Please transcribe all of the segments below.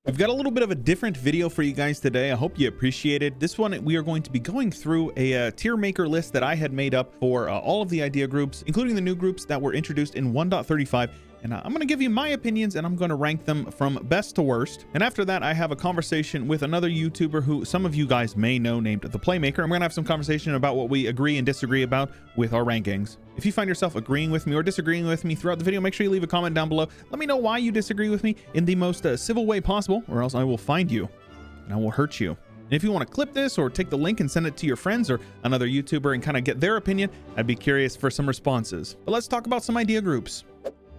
We've got a little bit of a different video for you guys today. I hope you appreciate it. This one, we are going to be going through a tier maker list that I had made up for all of the idea groups, including the new groups that were introduced in 1.35. And I'm going to give you my opinions and I'm going to rank them from best to worst. And after that, I have a conversation with another YouTuber who some of you guys may know named The Playmaker. I'm going to have some conversation about what we agree and disagree about with our rankings. If you find yourself agreeing with me or disagreeing with me throughout the video, make sure you leave a comment down below. Let me know why you disagree with me in the most civil way possible, or else I will find you and I will hurt you. And if you want to clip this or take the link and send it to your friends or another YouTuber and kind of get their opinion, I'd be curious for some responses. But let's talk about some idea groups.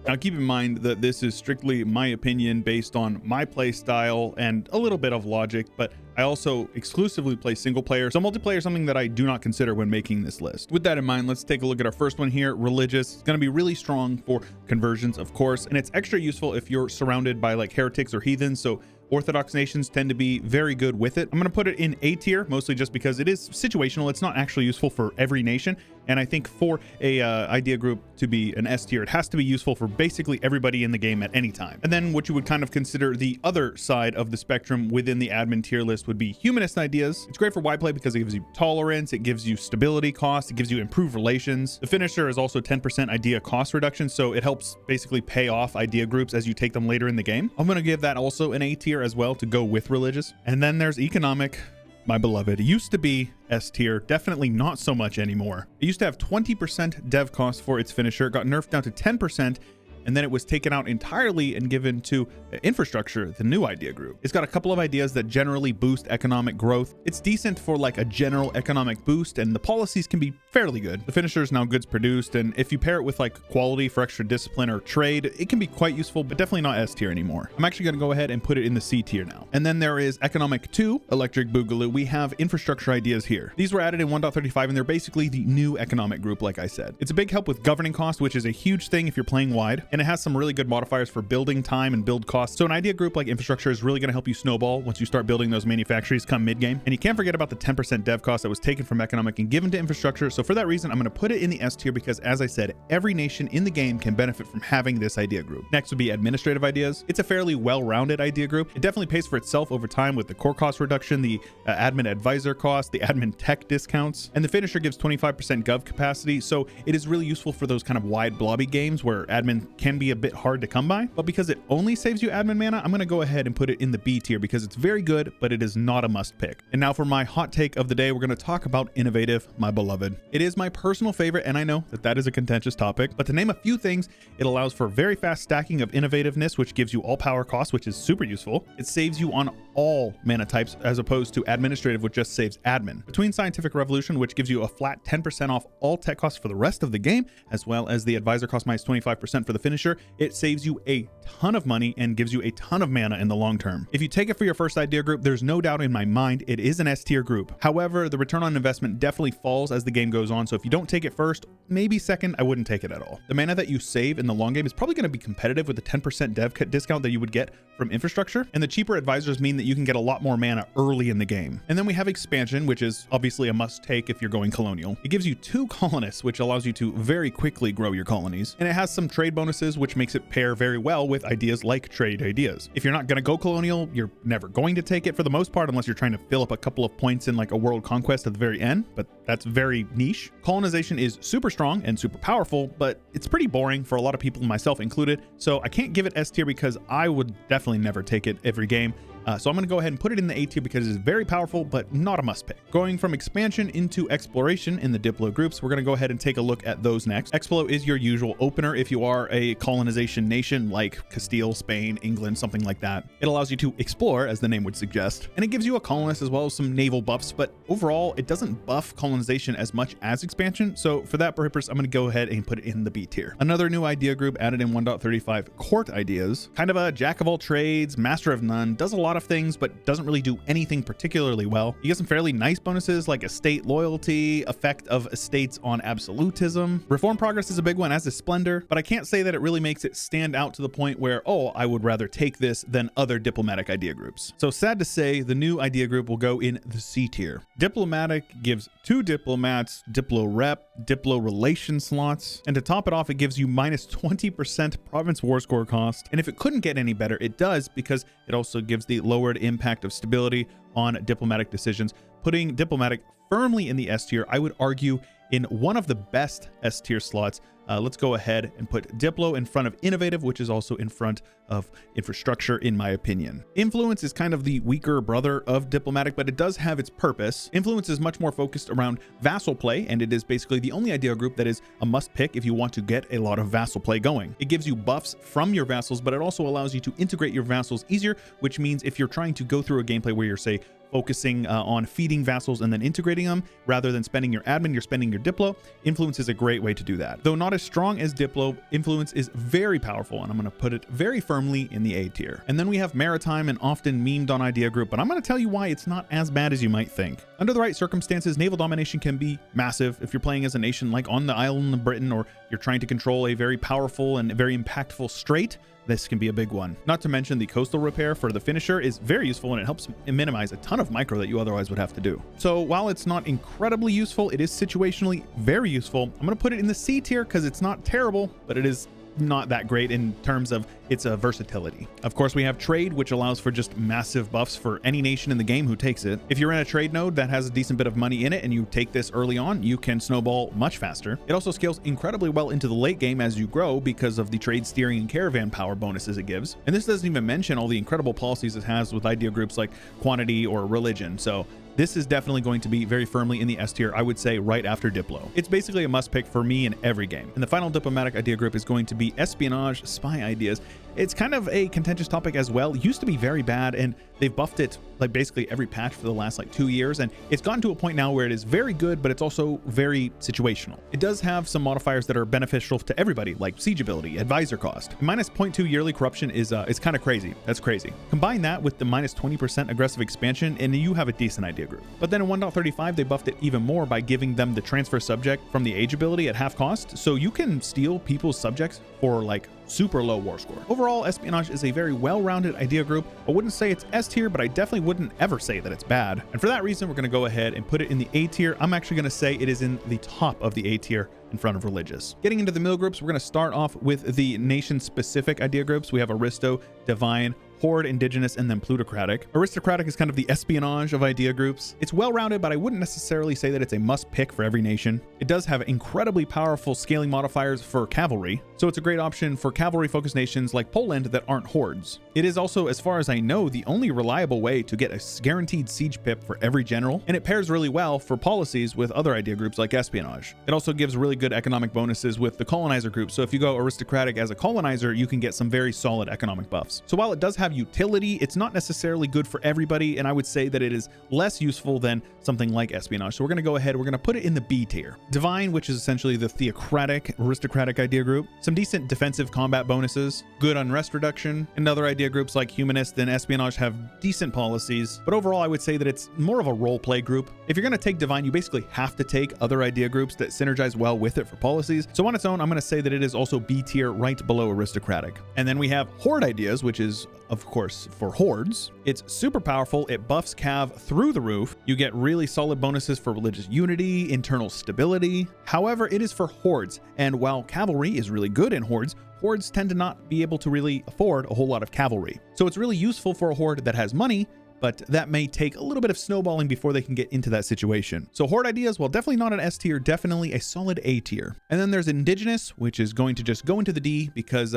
Now, keep in mind that this is strictly my opinion based on my play style and a little bit of logic, but I also exclusively play single player, so multiplayer is something that I do not consider when making this list. With that in mind, let's take a look at our first one here. Religious. It's going to be really strong for conversions, of course, and it's extra useful if you're surrounded by like heretics or heathens, so Orthodox nations tend to be very good with it. I'm going to put it in A tier, mostly just because it is situational. It's not actually useful for every nation. And I think for a idea group to be an S tier, it has to be useful for basically everybody in the game at any time. And then what you would kind of consider the other side of the spectrum within the admin tier list would be Humanist Ideas. It's great for wide play because it gives you tolerance, it gives you stability cost, it gives you improved relations. The finisher is also 10% idea cost reduction, so it helps basically pay off idea groups as you take them later in the game. I'm going to give that also an A tier as well to go with religious. And then there's economic. My beloved. It used to be S tier, definitely not so much anymore. It used to have 20% dev cost for its finisher, got nerfed down to 10%, and then it was taken out entirely and given to infrastructure, the new idea group. It's got a couple of ideas that generally boost economic growth. It's decent for like a general economic boost, and the policies can be fairly good. The finisher is now goods produced, and if you pair it with like quality for extra discipline or trade, it can be quite useful, but definitely not S tier anymore. I'm actually going to go ahead and put it in the C tier now. And then there is economic 2, electric boogaloo. We have infrastructure ideas here. These were added in 1.35, and they're basically the new economic group, like I said. It's a big help with governing cost, which is a huge thing if you're playing wide. And it has some really good modifiers for building time and build costs. So an idea group like infrastructure is really going to help you snowball once you start building those manufactories come mid-game. And you can't forget about the 10% dev cost that was taken from economic and given to infrastructure. So for that reason, I'm going to put it in the S tier because, as I said, every nation in the game can benefit from having this idea group. Next would be administrative ideas. It's a fairly well-rounded idea group. It definitely pays for itself over time with the core cost reduction, the admin advisor cost, the admin tech discounts, and the finisher gives 25% gov capacity. So it is really useful for those kind of wide blobby games where admin can be a bit hard to come by, but because it only saves you admin mana, I'm going to go ahead and put it in the B tier because it's very good, but it is not a must pick. And now for my hot take of the day, we're going to talk about innovative, my beloved. It is my personal favorite, and I know that that is a contentious topic, but to name a few things, it allows for very fast stacking of innovativeness, which gives you all power costs, which is super useful. It saves you on all mana types as opposed to administrative, which just saves admin. Between scientific revolution, which gives you a flat 10% off all tech costs for the rest of the game, as well as the advisor cost minus 25% for the finisher, it saves you a ton of money and gives you a ton of mana in the long term. If you take it for your first idea group, there's no doubt in my mind it is an S tier group. However, the return on investment definitely falls as the game goes on, so if you don't take it first, maybe second, I wouldn't take it at all. The mana that you save in the long game is probably going to be competitive with the 10% dev cut discount that you would get from infrastructure, and the cheaper advisors mean that you can get a lot more mana early in the game. And then we have expansion, which is obviously a must take if you're going colonial. It gives you 2 colonists, which allows you to very quickly grow your colonies, and it has some trade bonuses, which makes it pair very well with ideas like trade ideas. If you're not going to go colonial, you're never going to take it for the most part, unless you're trying to fill up a couple of points in like a world conquest at the very end, but that's very niche. Colonization is super strong and super powerful, but it's pretty boring for a lot of people, myself included. So I can't give it S tier because I would definitely never take it every game. So I'm going to go ahead and put it in the A tier because it is very powerful, but not a must pick. Going from expansion into exploration in the Diplo groups, we're going to go ahead and take a look at those next. Explo is your usual opener if you are a colonization nation like Castile, Spain, England, something like that. It allows you to explore, as the name would suggest, and it gives you a colonist as well as some naval buffs, but overall, it doesn't buff colonization as much as expansion. So for that purpose, I'm going to go ahead and put it in the B tier. Another new idea group added in 1.35, Court Ideas. Kind of a jack of all trades, master of none, does a lot of things, but doesn't really do anything particularly well. You get some fairly nice bonuses like estate loyalty, effect of estates on absolutism. Reform progress is a big one, as is splendor, but I can't say that it really makes it stand out to the point where, oh, I would rather take this than other diplomatic idea groups. So sad to say, the new idea group will go in the C tier. Diplomatic gives 2 diplomats, diplo rep, diplo relation slots, and to top it off, it gives you minus 20% province war score cost. And if it couldn't get any better, it does, because it also gives the lowered impact of stability on diplomatic decisions, putting diplomatic firmly in the S tier. I would argue in one of the best S tier slots. Let's go ahead and put Diplo in front of Innovative, which is also in front of Infrastructure, in my opinion. Influence is kind of the weaker brother of Diplomatic, but it does have its purpose. Influence is much more focused around vassal play, and it is basically the only idea group that is a must pick if you want to get a lot of vassal play going. It gives you buffs from your vassals, but it also allows you to integrate your vassals easier, which means if you're trying to go through a gameplay where you're, say, focusing on feeding vassals and then integrating them, rather than spending your admin, you're spending your Diplo. Influence is a great way to do that. Though not as strong as Diplo, Influence is very powerful, and I'm going to put it very firmly in the A tier. And then we have Maritime, and often memed on idea group, but I'm going to tell you why it's not as bad as you might think. Under the right circumstances, naval domination can be massive if you're playing as a nation like on the island of Britain, or you're trying to control a very powerful and very impactful strait. This can be a big one. Not to mention the coastal repair for the finisher is very useful, and it helps minimize a ton of micro that you otherwise would have to do. So while it's not incredibly useful, it is situationally very useful. I'm going to put it in the C tier because it's not terrible, but it is not that great in terms of its versatility. Of course, we have trade, which allows for just massive buffs for any nation in the game who takes it. If you're in a trade node that has a decent bit of money in it and you take this early on, you can snowball much faster. It also scales incredibly well into the late game as you grow because of the trade steering and caravan power bonuses it gives. And this doesn't even mention all the incredible policies it has with idea groups like quantity or religion. So this is definitely going to be very firmly in the S tier, I would say right after Diplo. It's basically a must pick for me in every game. And the final diplomatic idea group is going to be Espionage Spy Ideas. It's kind of a contentious topic as well. It used to be very bad, and they've buffed it like basically every patch for the last like 2 years, and it's gotten to a point now where it is very good, but it's also very situational. It does have some modifiers that are beneficial to everybody, like siege ability, advisor cost. Minus 0.2 yearly corruption is kind of crazy. That's crazy. Combine that with the minus 20% aggressive expansion, and you have a decent idea group. But then in 1.35, they buffed it even more by giving them the transfer subject from the age ability at half cost, so you can steal people's subjects for like super low war score. Overall, Espionage is a very well-rounded idea group. I wouldn't say it's S tier, but I definitely wouldn't ever say that it's bad. And for that reason, we're going to go ahead and put it in the A tier. I'm actually going to say it is in the top of the A tier in front of religious. Getting into the middle groups, we're going to start off with the nation-specific idea groups. We have Aristo, Divine, Horde, Indigenous, and then Plutocratic. Aristocratic is kind of the espionage of idea groups. It's well-rounded, but I wouldn't necessarily say that it's a must-pick for every nation. It does have incredibly powerful scaling modifiers for cavalry, so it's a great option for cavalry-focused nations like Poland that aren't hordes. It is also, as far as I know, the only reliable way to get a guaranteed siege pip for every general, and it pairs really well for policies with other idea groups like espionage. It also gives really good economic bonuses with the colonizer group, so if you go Aristocratic as a colonizer, you can get some very solid economic buffs. So while it does have utility, it's not necessarily good for everybody, and I would say that it is less useful than something like espionage. So we're going to go ahead, we're going to put it in the B tier. Divine, which is essentially the theocratic aristocratic idea group, some decent defensive combat bonuses, good unrest reduction, and other idea groups like Humanist and Espionage have decent policies, but overall I would say that it's more of a role play group. If you're going to take Divine, you basically have to take other idea groups that synergize well with it for policies. So on its own, I'm going to say that it is also B tier, right below aristocratic. And then we have Horde Ideas, which is of course for hordes. It's super powerful. It buffs cav through the roof. You get really solid bonuses for religious unity, internal stability. However, it is for hordes, and while cavalry is really good in hordes, hordes tend to not be able to really afford a whole lot of cavalry. So it's really useful for a horde that has money, but that may take a little bit of snowballing before they can get into that situation. So Horde Ideas, well, definitely not an S tier, definitely a solid A tier. And then there's Indigenous, which is going to just go into the D because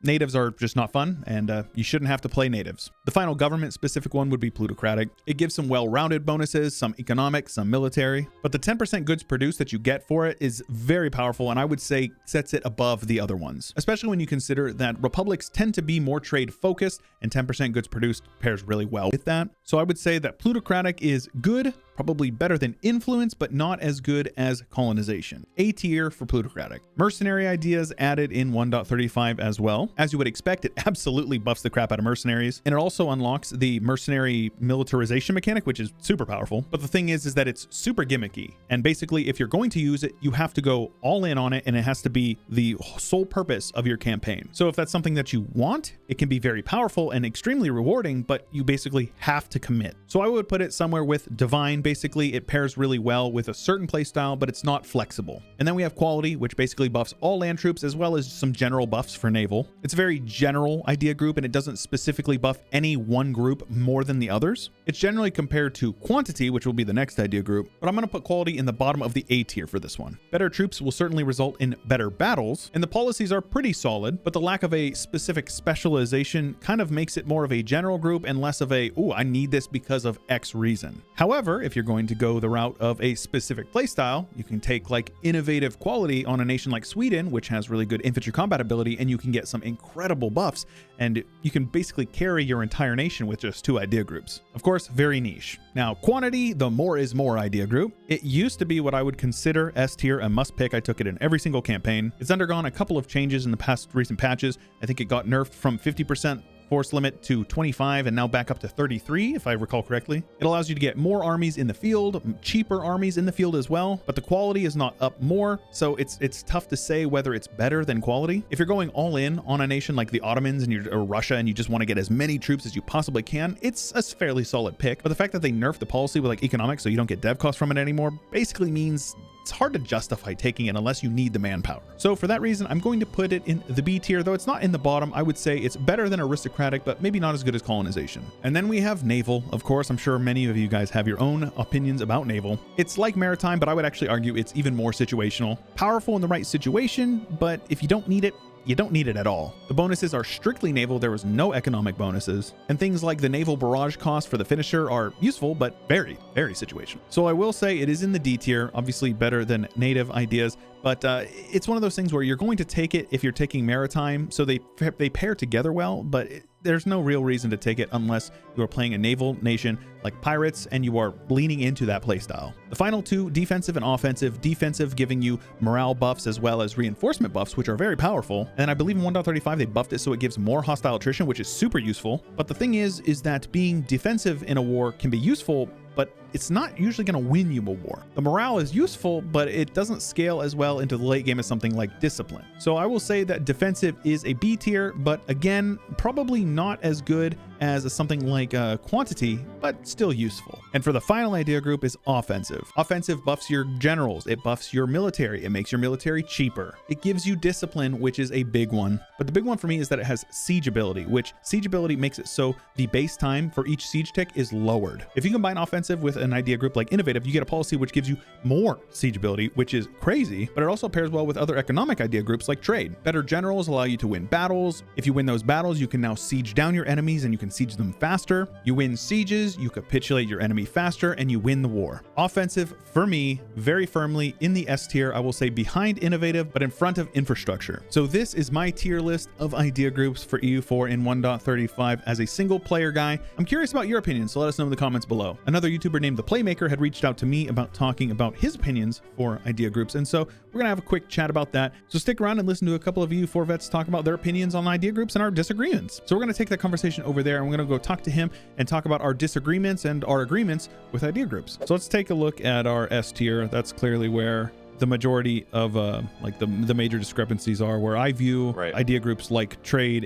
natives are just not fun, and you shouldn't have to play natives. The final government-specific one would be Plutocratic. It gives some well-rounded bonuses, some economic, some military, but the 10% goods produced that you get for it is very powerful, and I would say sets it above the other ones, especially when you consider that republics tend to be more trade-focused, and 10% goods produced pairs really well with that. So I would say that Plutocratic is good, probably better than Influence, but not as good as Colonization. A tier for Plutocratic. Mercenary Ideas added in 1.35 as well. As you would expect, it absolutely buffs the crap out of mercenaries, and it also unlocks the mercenary militarization mechanic, which is super powerful. But the thing is that it's super gimmicky, and basically if you're going to use it, you have to go all in on it, and it has to be the sole purpose of your campaign. So if that's something that you want, it can be very powerful and extremely rewarding, but you basically have to commit. So I would put it somewhere with Divine, basically it pairs really well with a certain playstyle, but it's not flexible. And then we have quality, which basically buffs all land troops as well as some general buffs for naval. It's a very general idea group, and it doesn't specifically buff any one group more than the others. It's generally compared to quantity, which will be the next idea group, but I'm going to put quality in the bottom of the A tier for this one. Better troops will certainly result in better battles, and the policies are pretty solid, but the lack of a specific specialization kind of makes it more of a general group and less of a, ooh, I need this because of X reason. However, if you're going to go the route of a specific playstyle, you can take like innovative quality on a nation like Sweden, which has really good infantry combat ability, and you can get some incredible buffs, and you can basically carry your entire nation with just 2 idea groups. Of course, very niche. Now, quantity, the more is more idea group. It used to be what I would consider S tier, a must pick. I took it in every single campaign. It's undergone a couple of changes in the past recent patches. I think it got nerfed from 50% force limit to 25 and now back up to 33, if I recall correctly. It allows you to get more armies in the field, cheaper armies in the field as well, but the quality is not up more, so it's tough to say whether it's better than quality. If you're going all in on a nation like the Ottomans and or Russia, and you just want to get as many troops as you possibly can, it's a fairly solid pick. But the fact that they nerfed the policy with like economics so you don't get dev costs from it anymore basically means it's hard to justify taking it unless you need the manpower. So for that reason, I'm going to put it in the B tier, though it's not in the bottom. I would say it's better than Aristocratic, but maybe not as good as Colonization. And then we have Naval. Of course, I'm sure many of you guys have your own opinions about Naval. It's like Maritime, but I would actually argue it's even more situational. Powerful in the right situation, but if you don't need it, you don't need it at all. The bonuses are strictly naval. There was no economic bonuses, and things like the naval barrage cost for the finisher are useful, but very, very situational. So I will say it is in the D tier, obviously better than native ideas, but it's one of those things where you're going to take it if you're taking Maritime, so they pair together well, but there's no real reason to take it unless you are playing a naval nation like pirates and you are leaning into that playstyle. The final 2, defensive and offensive. Defensive giving you morale buffs as well as reinforcement buffs, which are very powerful. And I believe in 1.35 they buffed it so it gives more hostile attrition, which is super useful. But the thing is that being defensive in a war can be useful, but it's not usually going to win you a war. The morale is useful, but it doesn't scale as well into the late game as something like discipline. So I will say that defensive is a B tier, but again, probably not as good as something like quantity, but still useful. And for the final idea group is offensive. Offensive buffs your generals, it buffs your military, it makes your military cheaper. It gives you discipline, which is a big one. But the big one for me is that it has siege ability, which siege ability makes it so the base time for each siege tick is lowered. If you combine offensive with an idea group like innovative, you get a policy which gives you more siege ability, which is crazy, but it also pairs well with other economic idea groups like trade. Better generals allow you to win battles. If you win those battles, you can now siege down your enemies and you can siege them faster. You win sieges, you capitulate your enemy faster, and you win the war. Offensive, for me, very firmly in the S tier. I will say behind innovative, but in front of infrastructure. So this is my tier list of idea groups for EU4 in 1.35 as a single player guy. I'm curious about your opinions, so let us know in the comments below. Another YouTuber named The Playmaker had reached out to me about talking about his opinions for idea groups, and so we're gonna have a quick chat about that. So stick around and listen to a couple of EU4 vets talk about their opinions on idea groups and our disagreements. So we're gonna take that conversation over there, and we're gonna go talk to him and talk about our disagreements and our agreements with idea groups. So let's take a look at our S tier. That's clearly where the majority of like the major discrepancies are, where I view idea groups like trade,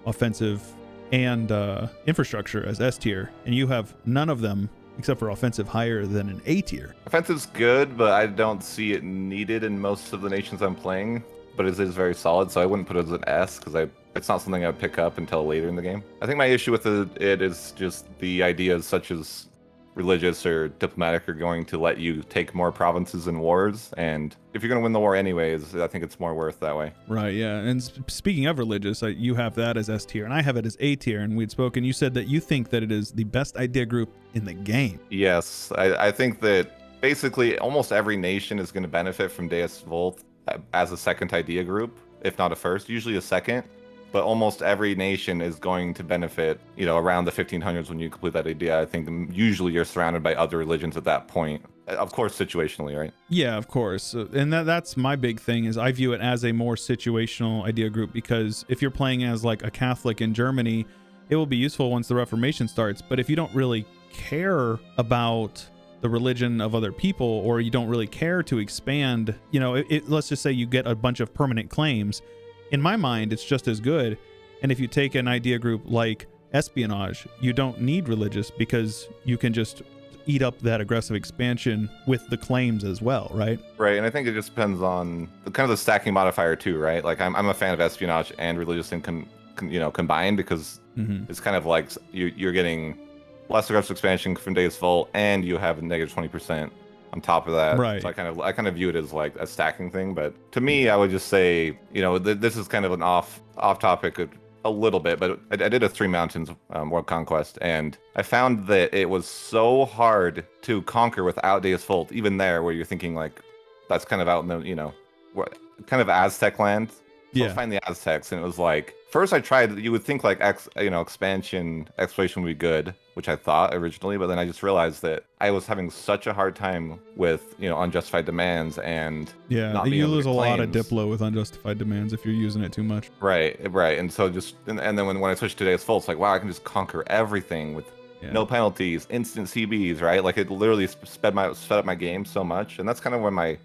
offensive, and infrastructure as S tier, and you have none of them except for offensive higher than an A tier. Offensive's good, but I don't see it needed in most of the nations I'm playing, but it is very solid, so I wouldn't put it as an S because it's not something I'd pick up until later in the game. I think my issue with it is just the ideas such as religious or diplomatic are going to let you take more provinces in wars, and if you're going to win the war anyways, I think it's more worth that way. Right, yeah. And speaking of religious, you have that as S tier and I have it as A tier, and we'd spoken, you said that you think that it is the best idea group in the game. Yes, I think that basically almost every nation is going to benefit from Deus Vult as a second idea group, if not a first, usually a second. But almost every nation is going to benefit, around the 1500s when you complete that idea. I think usually you're surrounded by other religions at that point. Of course, situationally, right? Yeah, of course. And that's my big thing, is I view it as a more situational idea group, because if you're playing as like a Catholic in Germany, it will be useful once the Reformation starts. But if you don't really care about the religion of other people, or you don't really care to expand, let's just say you get a bunch of permanent claims. In my mind, it's just as good. And if you take an idea group like espionage, you don't need religious, because you can just eat up that aggressive expansion with the claims as well, right? Right, and I think it just depends on kind of the stacking modifier too, right? Like I'm a fan of espionage and religious income, combined, because it's kind of like you're getting less aggressive expansion from Days Vault, and you have a negative 20% on top of that. Right. So I kind of view it as like a stacking thing. But to me, I would just say, this is kind of an off topic a little bit, but I did a Three Mountains World Conquest, and I found that it was so hard to conquer without Days Vault, even there, where you're thinking like that's kind of out in the kind of Aztec land. So Yeah. find the Aztecs, and it was like, first I tried, you would think like expansion exploration would be good, which I thought originally, but then I just realized that I was having such a hard time with unjustified demands, and not being you able to lose a get lot of claims. Diplo with unjustified demands if you're using it too much. Right, and so and then when I switched to Days Full, it's like, wow, I can just conquer everything with no penalties, instant CBs, right? Like it literally sped up my game so much, and that's kind of where my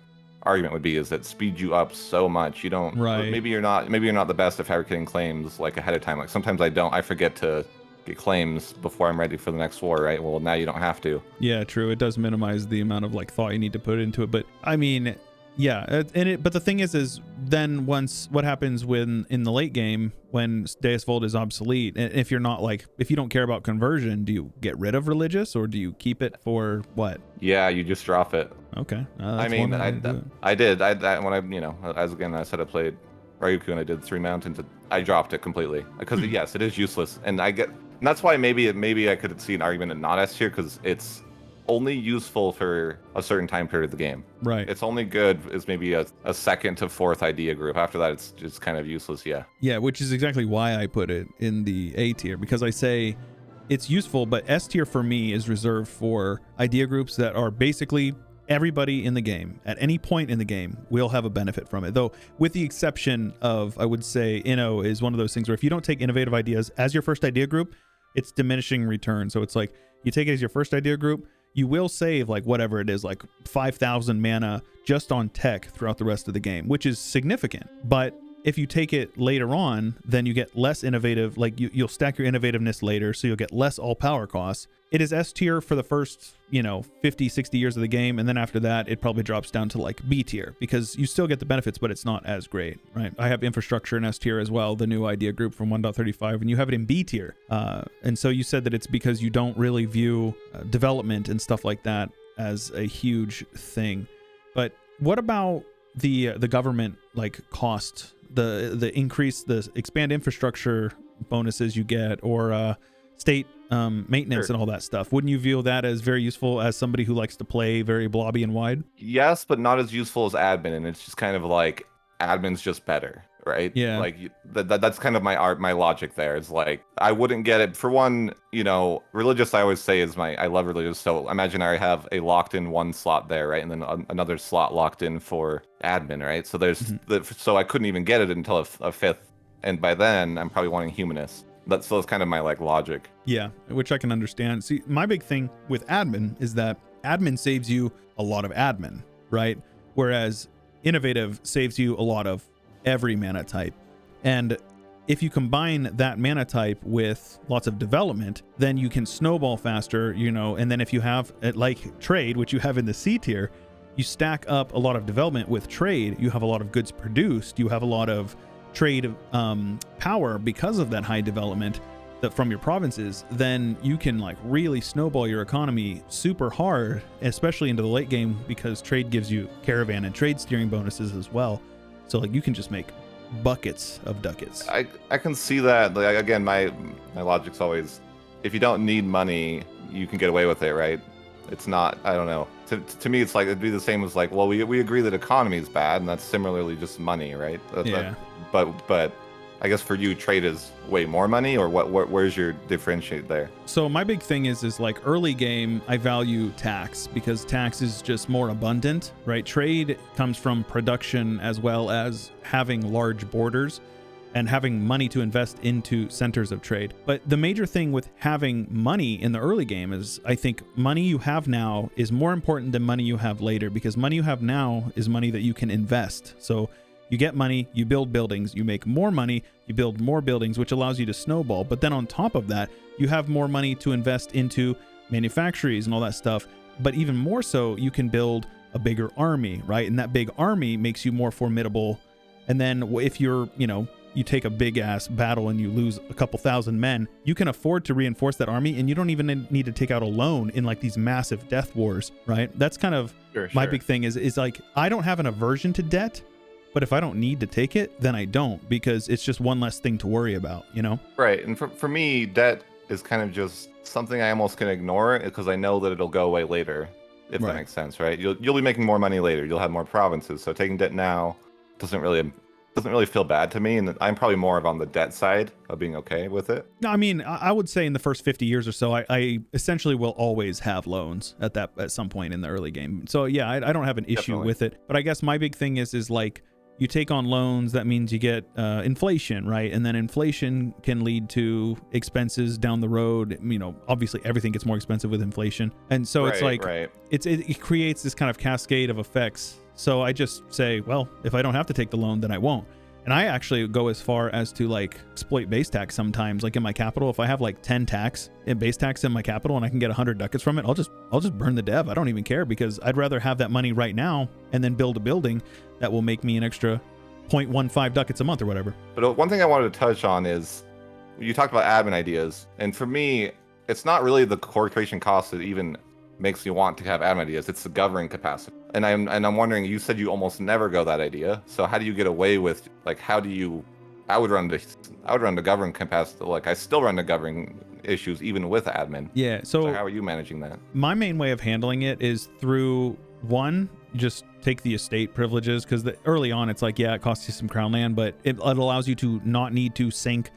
argument would be, is that speed you up so much. You don't, right? Maybe you're not the best at fabricating claims like ahead of time. Like sometimes I forget to get claims before I'm ready for the next war, right? Well, now you don't have to. Yeah, true. It does minimize the amount of like thought you need to put into it, but I mean, yeah, but the thing is then once, what happens when in the late game when Deus Vult is obsolete, and if you don't care about conversion, do you get rid of religious, or do you keep it for what? Yeah, you just drop it. Okay. I mean, I did when I said I played Ryuku and I did Three Mountains, I dropped it completely because yes, it is useless, and that's why maybe I could see an argument in not S tier, because it's only useful for a certain time period of the game. Right. It's only good as maybe a second to fourth idea group. After that, it's just kind of useless. Yeah. Yeah, which is exactly why I put it in the A tier, because I say it's useful, but S tier for me is reserved for idea groups that are basically everybody in the game at any point in the game will have a benefit from it, though with the exception of, I would say, Inno is one of those things where if you don't take innovative ideas as your first idea group, it's diminishing return. So it's like you take it as your first idea group, you will save like whatever it is, like 5,000 mana just on tech throughout the rest of the game, which is significant. But if you take it later on, then you get less innovative, like you'll stack your innovativeness later, so you'll get less all power costs. It is S tier for the first, 50, 60 years of the game, and then after that, it probably drops down to like B tier, because you still get the benefits, but it's not as great, right? I have infrastructure in S tier as well, the new idea group from 1.35, and you have it in B tier. And so you said that it's because you don't really view development and stuff like that as a huge thing. But what about the government like cost, the increase, the expand infrastructure bonuses you get, or state maintenance and all that stuff? Wouldn't you view that as very useful as somebody who likes to play very blobby and wide? Yes, but not as useful as admin, and it's just kind of like admin's just better, right? Yeah. Like that's kind of my logic there. It's like I wouldn't get it for one. Religious, I always say, I love religious. So imagine I have a locked in one slot there, right, and then another slot locked in for admin, right? So so I couldn't even get it until a fifth, and by then I'm probably wanting humanist. That's kind of my logic. Yeah, which I can understand. See, my big thing with admin is that admin saves you a lot of admin, right? Whereas innovative saves you a lot of every mana type. And if you combine that mana type with lots of development, then you can snowball faster, and then if you have like trade, which you have in the C tier, you stack up a lot of development with trade, you have a lot of goods produced, you have a lot of trade power because of that high development that from your provinces, then you can like really snowball your economy super hard, especially into the late game, because trade gives you caravan and trade steering bonuses as well. So like you can just make buckets of ducats. I can see that. Like, again, my logic's always, if you don't need money, you can get away with it, right? It's not, I don't know. To me, it's like, it'd be the same as like, well, we agree that economy is bad, and that's similarly just money, right? Yeah. But I guess for you, trade is way more money, or where's your differentiate there? So my big thing is like early game, I value tax, because tax is just more abundant, right? Trade comes from production as well as having large borders and having money to invest into centers of trade. But the major thing with having money in the early game is, I think money you have now is more important than money you have later, because money you have now is money that you can invest. So you get money, you build buildings, you make more money, you build more buildings, which allows you to snowball. But then on top of that, you have more money to invest into manufactories and all that stuff. But even more so, you can build a bigger army, right? And that big army makes you more formidable. And then if you're, you take a big ass battle and you lose a couple thousand men, you can afford to reinforce that army, and you don't even need to take out a loan in like these massive death wars, right? That's kind of my big thing is like, I don't have an aversion to debt, but if I don't need to take it, then I don't, because it's just one less thing to worry about, Right. And for me, debt is kind of just something I almost can ignore because I know that it'll go away later, if that makes sense, right? You'll be making more money later. You'll have more provinces. So taking debt now doesn't really feel bad to me, and I'm probably more of on the debt side of being okay with it. No, I mean, I would say in the first 50 years or so, I essentially will always have loans at some point in the early game. So yeah, I don't have an issue with it. But I guess my big thing is like, you take on loans, that means you get inflation, right? And then inflation can lead to expenses down the road. Obviously everything gets more expensive with inflation, and so it's like it creates this kind of cascade of effects. So I just say, well, if I don't have to take the loan, then I won't. And I actually go as far as to like exploit base tax sometimes. Like in my capital, if I have like 10 tax and base tax in my capital and I can get 100 ducats from it, I'll just burn the dev. I don't even care, because I'd rather have that money right now and then build a building that will make me an extra 0.15 ducats a month or whatever. But one thing I wanted to touch on is, you talked about admin ideas, and for me, it's not really the core creation cost that even makes me want to have admin ideas. It's the governing capacity. And I'm wondering, you said you almost never go that idea. So how do you get away with, like, I would run the governing capacity. Like, I still run the governing issues even with admin. Yeah. So how are you managing that? My main way of handling it is through just take the estate privileges, because early on it's like, yeah, it costs you some crown land, but it allows you to not need to sink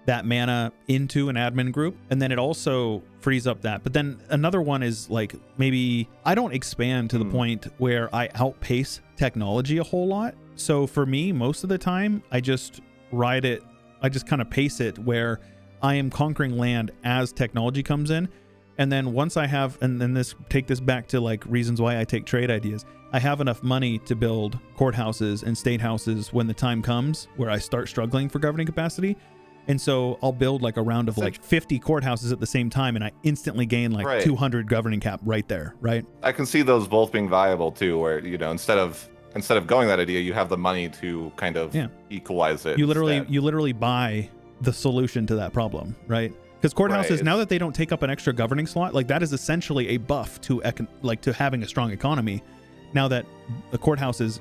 that mana into an admin group, and then it also frees up that. But then another one is like, maybe I don't expand to the point where I outpace technology a whole lot. So for me, most of the time, I just ride it. I just kind of pace it where I am conquering land as technology comes in. And then once I have, and then take this back to like reasons why I take trade ideas, I have enough money to build courthouses and state houses when the time comes where I start struggling for governing capacity. And so I'll build like a round of like 50 courthouses at the same time, and I instantly gain like 200 governing cap right there, right? I can see those both being viable too, where, instead of going that idea, you have the money to kind of equalize it. You literally buy the solution to that problem, right? Because courthouses, now that they don't take up an extra governing slot, like that is essentially a buff to having a strong economy. Now that the courthouses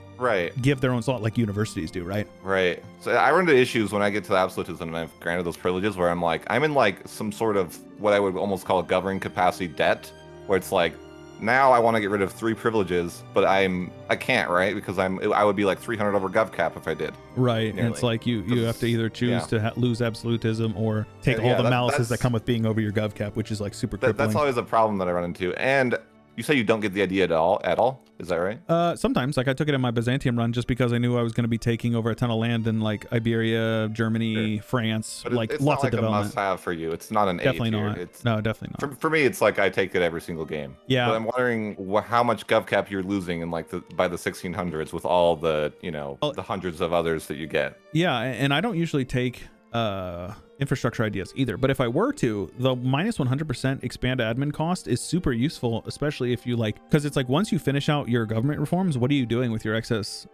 give their own slot like universities do, right? Right. So I run into issues when I get to the absolutism and I've granted those privileges where I'm in like some sort of what I would almost call a governing capacity debt, where it's like, now I want to get rid of 3 privileges, but I can't, right? Because I would be like 300 over gov cap if I did. Right. Nearly. And it's like you have to either choose to lose absolutism or take all the malices that come with being over your gov cap, which is like super crippling. That's always a problem that I run into. And you say you don't get the idea at all? Is that right? Sometimes. Like I took it in my Byzantium run just because I knew I was going to be taking over a ton of land in like Iberia, Germany, France, but like it's lots not of development. It's a must-have for you. It's not an definitely A tier. Not. No, definitely not. For me, it's like I take it every single game. Yeah. But I'm wondering how much gov cap you're losing in like by the 1600s with all the the hundreds of others that you get. Yeah, and I don't usually take infrastructure ideas either, but if I were to, the minus 100% expand admin cost is super useful, especially if you because it's like, once you finish out your government reforms, what are you doing with your excess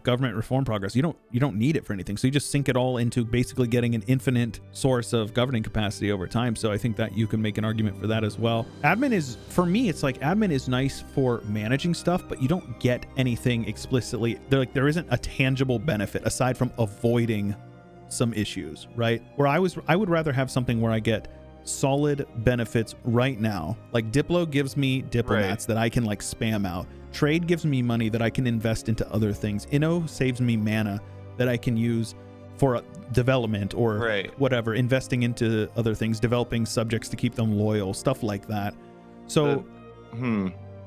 government reform progress? You don't need it for anything, so you just sink it all into basically getting an infinite source of governing capacity over time. So I think that you can make an argument for that as well. Admin is, for me, it's like admin is nice for managing stuff, but you don't get anything explicitly. There isn't a tangible benefit aside from avoiding some issues, right? Where I would rather have something where I get solid benefits right now. Like Diplo gives me diplomats that I can like spam out. Trade gives me money that I can invest into other things. Inno saves me mana that I can use for development or whatever, investing into other things, developing subjects to keep them loyal, stuff like that. So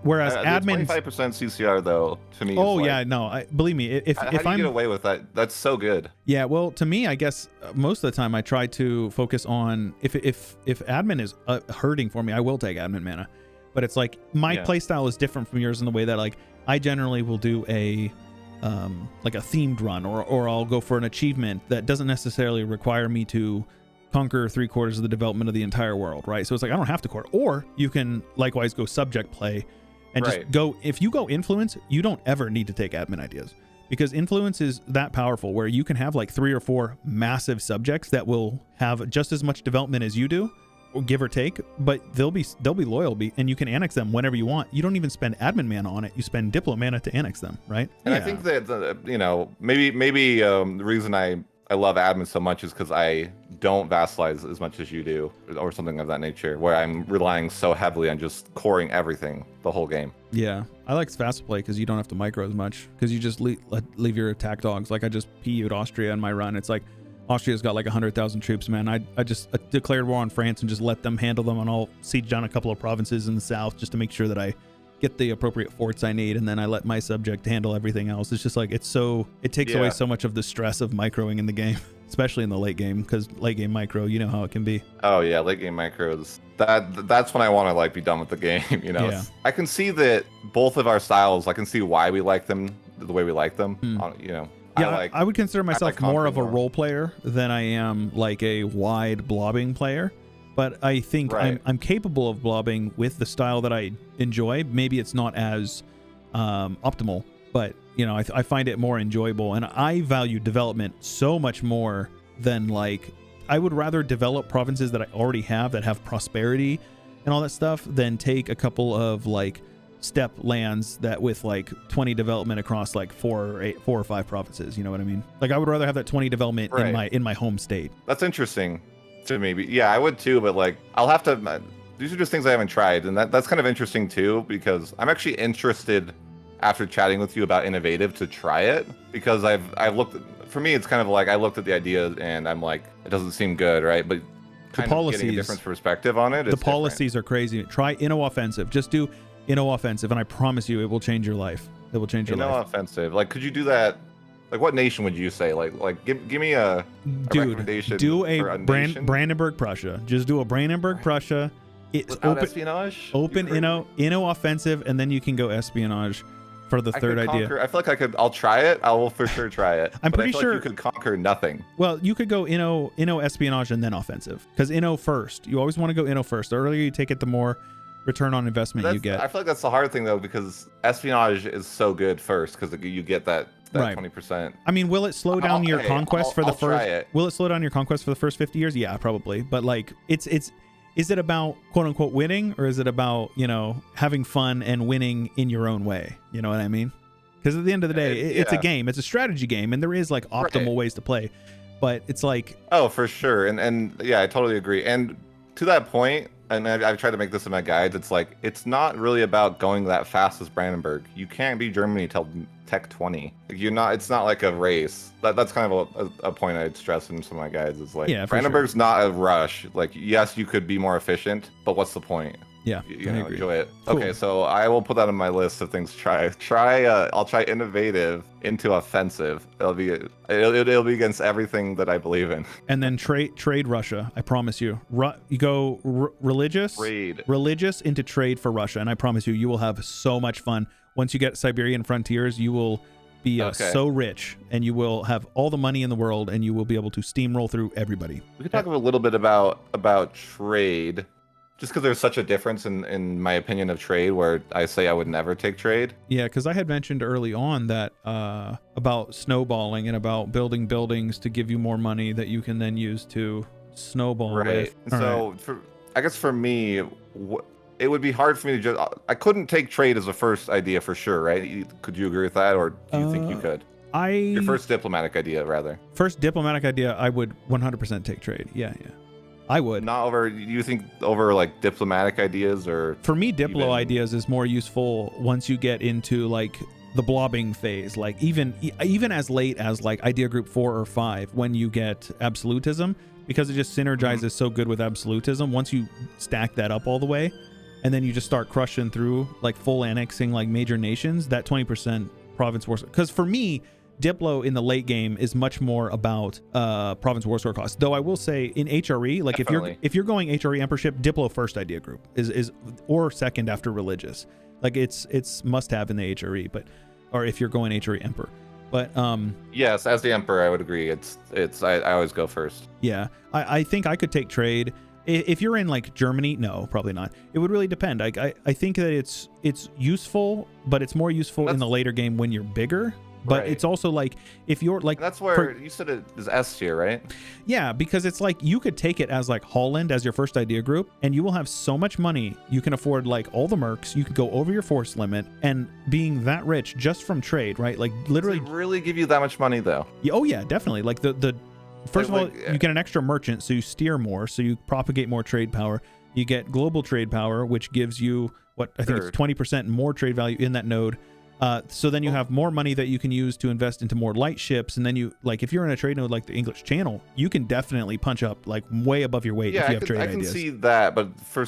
whereas admin 25% CCR though, to me. Oh yeah, no, believe me. If how do you get away with that? That's so good. Yeah, well, to me, I guess most of the time I try to focus on if admin is hurting for me, I will take admin mana. But it's like my playstyle is different from yours in the way that like I generally will do a themed run or I'll go for an achievement that doesn't necessarily require me to conquer 3/4 of the development of the entire world, right? So it's like, I don't have to core. Or you can likewise go subject play and just go, if you go influence, you don't ever need to take admin ideas, because influence is that powerful where you can have like 3 or 4 massive subjects that will have just as much development as you do, or give or take, but they'll be loyal, and you can annex them whenever you want. You don't even spend admin mana on it. You spend diplo mana to annex them, right? And I think that, you know, maybe the reason I love admin so much is because I don't vassalize as much as you do, or something of that nature, where I'm relying so heavily on just coring everything the whole game. Yeah, I like fast play because you don't have to micro as much, because you just leave your attack dogs. Like I just PU'd Austria in my run. It's like Austria's got like 100,000 troops, man. I just declared war on France and just let them handle them, and I'll siege down a couple of provinces in the south just to make sure that I get the appropriate forts I need, and then I let my subject handle everything else. It's just like, it takes away so much of the stress of microing in the game, especially in the late game, because late game micro, you know how it can be. Oh yeah, late game micros. That's when I want to like be done with the game, you know. Yeah. I can see that both of our styles, I can see why we like them the way we like them. You know. Yeah, I would consider myself more of a role player than I am like a wide blobbing player. But I think I'm capable of blobbing with the style that I enjoy. Maybe it's not as optimal, but you know, I find it more enjoyable, and I value development so much more than, like, I would rather develop provinces that I already have that have prosperity and all that stuff than take a couple of like step lands that with like 20 development across like 4 or 5 provinces. You know what I mean? Like I would rather have that 20 development in my home state. That's interesting to me. Yeah, I would too, but like I'll have to, these are just things I haven't tried, and that's kind of interesting too, because I'm actually interested after chatting with you about innovative to try it, because I've looked for me, it's kind of like I looked at the idea and I'm like, it doesn't seem good, right? But kind of getting a different perspective on it, the policies are crazy. Try Inno offensive. Just do Inno offensive, and I promise you it will change your life. It will change your life. Inno offensive. Like, could you do that? Like, what nation would you say? Like give me a recommendation. Do a Brandenburg, Prussia. Just do a Brandenburg, Prussia. It's espionage. Open Inno offensive, and then you can go espionage for the third idea. I feel like I'll try it. I will for sure try it. I'm pretty sure like you could conquer nothing. Well, you could go Inno espionage and then offensive, because Inno first. You always want to go Inno first. The earlier you take it, the more return on investment you get. I feel like that's the hard thing though, because espionage is so good first, because you get that 20%. I mean, will it slow down your conquest for the first? Will it slow down your conquest for the first 50 years? Yeah, probably. But like, is it about quote unquote winning, or is it about, you know, having fun and winning in your own way? You know what I mean? Because at the end of the day, it's a game. It's a strategy game, and there is like optimal ways to play. But it's like, oh, for sure, and yeah, I totally agree. And to that point, and I've tried to make this in my guides, it's like, it's not really about going that fast as Brandenburg. You can't be Germany till Tech 20. It's not like a race. That's kind of a point I'd stress in some of my guides. Is like, Brandenburg's not a rush. Like, yes, you could be more efficient, but what's the point? Yeah, you know, enjoy it. Cool. Okay, so I will put that on my list of things to try. I'll try innovative into offensive. It'll be against everything that I believe in. And then trade Russia. I promise you. You go religious into trade for Russia, and I promise you will have so much fun. Once you get Siberian frontiers, you will be so rich, and you will have all the money in the world, and you will be able to steamroll through everybody. We could talk a little bit about trade. Just because there's such a difference in my opinion of trade, where I say I would never take trade. Yeah, because I had mentioned early on that about snowballing and about building buildings to give you more money that you can then use to snowball with. So I guess for me, it would be hard for me to I couldn't take trade as a first idea for sure, right? Could you agree with that, or do you think you could? Your first diplomatic idea, rather. First diplomatic idea, I would 100% take trade. Yeah. I would. Not over, you think over like diplomatic ideas, or? For me, Diplo ideas is more useful once you get into like the blobbing phase, like even as late as like idea group 4 or 5, when you get absolutism, because it just synergizes so good with absolutism. Once you stack that up all the way, and then you just start crushing through like full annexing like major nations, that 20% province war. Because for me, Diplo in the late game is much more about province war score costs. Though I will say in HRE, like if you're going HRE emperorship, Diplo first idea group is or second after religious. Like it's must have in the HRE, or if you're going HRE emperor. But yes, as the Emperor, I would agree. I always go first. yeah, I think I could take trade. If you're in like Germany, no, probably not. It would really depend. I think that it's useful, but it's more useful in the later game when you're bigger. But it's also like if you're like, that's where you said it is S tier, right? Yeah, because it's like you could take it as like Holland as your first idea group, and you will have so much money you can afford like all the mercs. You could go over your force limit, and being that rich just from trade, right? Like literally, does it really give you that much money though? Oh yeah, definitely. Like the first of all, you get an extra merchant, so you steer more, so you propagate more trade power. You get global trade power, which gives you what I think it's 20% more trade value in that node. So then you have more money that you can use to invest into more light ships, and then you like if you're in a trade node like the English Channel, you can definitely punch up like way above your weight if you have trade ideas. I can see that, but for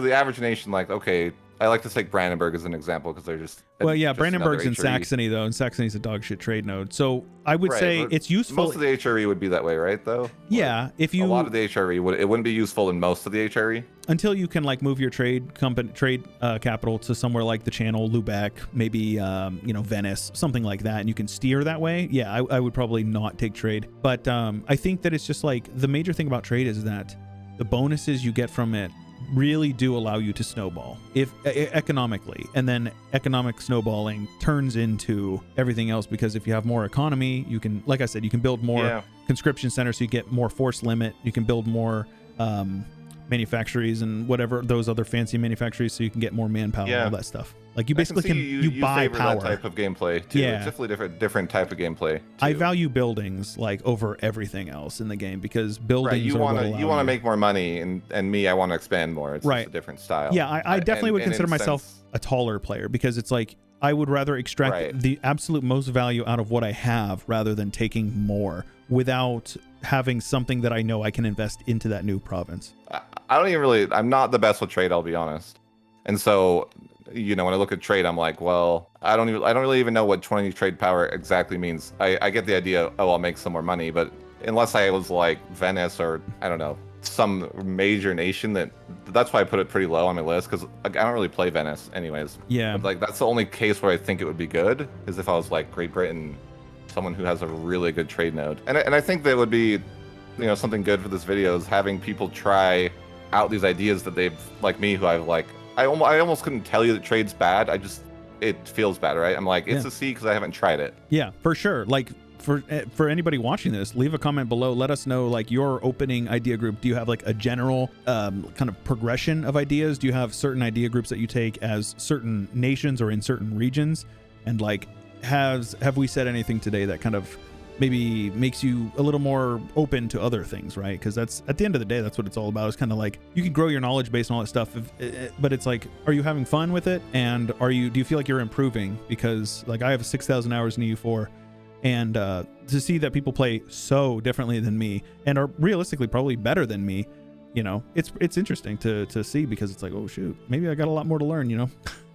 the average nation, like okay, I like to take Brandenburg as an example because they're just Brandenburg's in Saxony though, and Saxony's a dog shit trade node. So I would say it's useful. Most of the HRE would be that way, right? Though. Yeah, like, if you a lot of the HRE wouldn't be useful in most of the HRE until you can like move your trade capital to somewhere like the Channel, Lubeck, maybe Venice, something like that, and you can steer that way. Yeah, I would probably not take trade, but I think that it's just like the major thing about trade is that the bonuses you get from it really do allow you to snowball if economically, and then economic snowballing turns into everything else, because if you have more economy, you can, like I said, you can build more conscription centers, so you get more force limit, you can build more manufactories and whatever those other fancy manufactories, so you can get more manpower and all that stuff. Like you basically you buy power. That type of gameplay too. Yeah, it's definitely different type of gameplay too. I value buildings like over everything else in the game, because buildings you want to make more money, and me, I want to expand more. It's just a different style. Yeah, I definitely would consider myself a taller player, because it's like I would rather extract the absolute most value out of what I have rather than taking more without having something that I know I can invest into that new province. I'm not the best with trade, I'll be honest. And so, when I look at trade, I'm like, well, I don't really even know what 20 trade power exactly means. I get the idea, I'll make some more money, but unless I was like Venice or I don't know, some major nation, that's why I put it pretty low on my list, because I don't really play Venice anyways. Yeah. But like that's the only case where I think it would be good, is if I was like Great Britain, someone who has a really good trade node. And I think that would be, something good for this video, is having people try out these ideas that they've, like me, who I've like, I almost couldn't tell you that trade's bad. It feels bad, right? I'm like, it's a C because I haven't tried it. Yeah, for sure. Like for anybody watching this, leave a comment below. Let us know like your opening idea group. Do you have like a general kind of progression of ideas? Do you have certain idea groups that you take as certain nations or in certain regions? And like, have we said anything today that kind of maybe makes you a little more open to other things, right? Because that's, at the end of the day, that's what it's all about. It's kind of like you can grow your knowledge base and all that stuff, but it's like, are you having fun with it? And do you feel like you're improving? Because like I have 6,000 hours in EU4, and to see that people play so differently than me and are realistically probably better than me, it's interesting to see, because it's like, oh shoot, maybe I got a lot more to learn,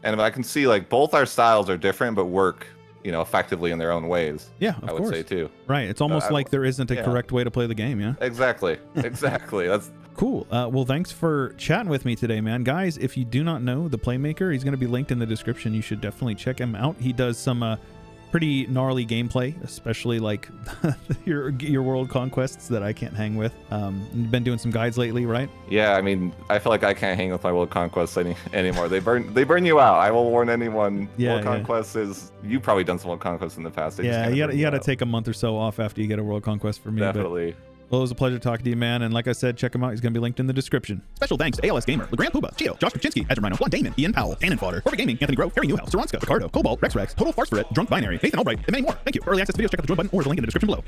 And I can see like both our styles are different, but work effectively in their own ways. Yeah, I would say too. Right. It's almost like there isn't a correct way to play the game. Yeah. Exactly. That's cool. Well, thanks for chatting with me today, man. Guys, if you do not know the Playmaker, he's going to be linked in the description. You should definitely check him out. He does some pretty gnarly gameplay, especially like your world conquests that I can't hang with. You've been doing some guides lately, right? Yeah, I mean, I feel like I can't hang with my world conquests anymore. They burn you out. I will warn anyone. World conquests is, you've probably done some world conquests in the past. You got to take a month or so off after you get a world conquest for me. Definitely. Well, it was a pleasure talking to you, man. And like I said, check him out. He's going to be linked in the description. Special thanks to ALS Gamer, LeGrand Puba, Gio, Josh Kaczynski, Ezra Rhino, Juan Damon, Ian Powell, Cannon Fodder, Corvette Gaming, Anthony Grove, Harry Newhouse, Saranska, Ricardo, Cobalt, Rex, Total Farce for It, Drunk Binary, Nathan Albright, and many more. Thank you. For early access videos, check out the join button or the link in the description below.